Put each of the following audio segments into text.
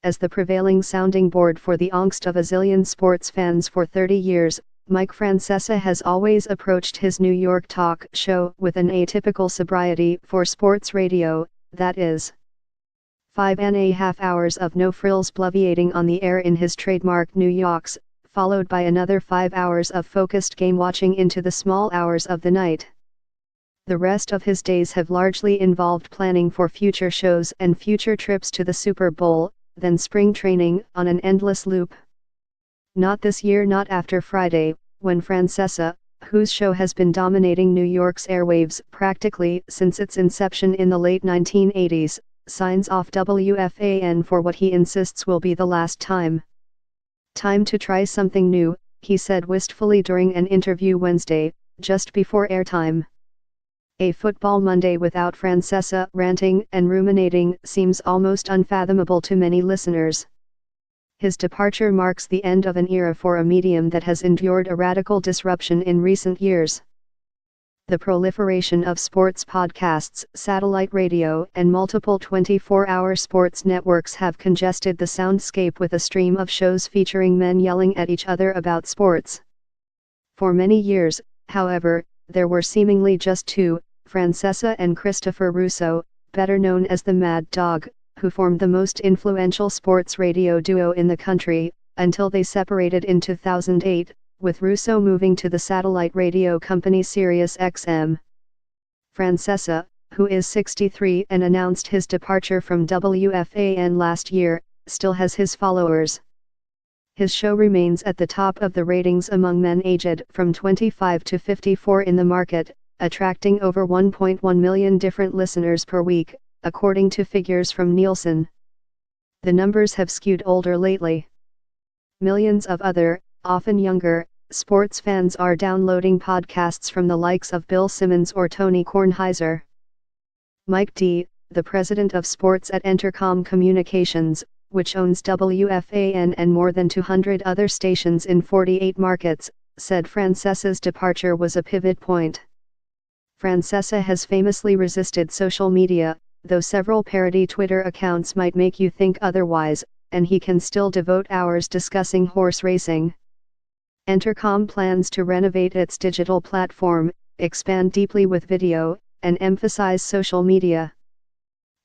as the prevailing sounding board for the angst of a zillion sports fans for 30 years, Mike Francesa has always approached his New York talk show with an atypical sobriety for sports radio, that is, 5.5 hours of no-frills bloviating on the air in his trademark New Yorks, followed by another 5 hours of focused game-watching into the small hours of the night. The rest of his days have largely involved planning for future shows and future trips to the Super Bowl, then spring training on an endless loop. Not this year, not after Friday, when Francesa, whose show has been dominating New York's airwaves practically since its inception in the late 1980s, signs off WFAN for what he insists will be the last time. Time to try something new, he said wistfully during an interview Wednesday, just before airtime. A football Monday without Francesa ranting and ruminating seems almost unfathomable to many listeners. His departure marks the end of an era for a medium that has endured a radical disruption in recent years. The proliferation of sports podcasts, satellite radio, and multiple 24-hour sports networks have congested the soundscape with a stream of shows featuring men yelling at each other about sports. For many years, however, there were seemingly just two, Francesa and Christopher Russo, better known as the Mad Dog, who formed the most influential sports radio duo in the country, until they separated in 2008, with Russo moving to the satellite radio company Sirius XM. Francesa, who is 63 and announced his departure from WFAN last year, still has his followers. His show remains at the top of the ratings among men aged from 25 to 54 in the market, attracting over 1.1 million different listeners per week, according to figures from Nielsen. The numbers have skewed older lately. Millions of other, often younger, sports fans are downloading podcasts from the likes of Bill Simmons or Tony Kornheiser. Mike D., the president of sports at Entercom Communications, which owns WFAN and more than 200 other stations in 48 markets, said Francesa's departure was a pivot point. Francesa has famously resisted social media, though several parody Twitter accounts might make you think otherwise, and he can still devote hours discussing horse racing. Entercom plans to renovate its digital platform, expand deeply with video, and emphasize social media.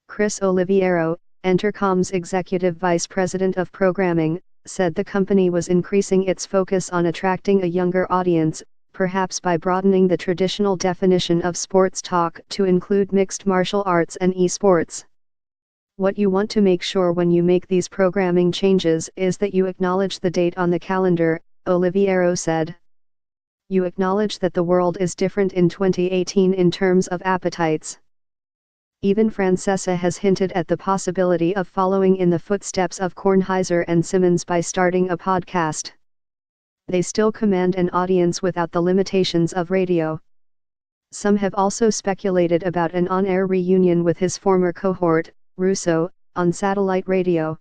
Chris Oliviero, Entercom's executive vice president of programming, said the company was increasing its focus on attracting a younger audience, perhaps by broadening the traditional definition of sports talk to include mixed martial arts and esports. What you want to make sure when you make these programming changes is that you acknowledge the date on the calendar, Oliviero said. You acknowledge that the world is different in 2018 in terms of appetites. Even Francesa has hinted at the possibility of following in the footsteps of Kornheiser and Simmons by starting a podcast. They still command an audience without the limitations of radio. Some have also speculated about an on-air reunion with his former cohort, Russo, on satellite radio.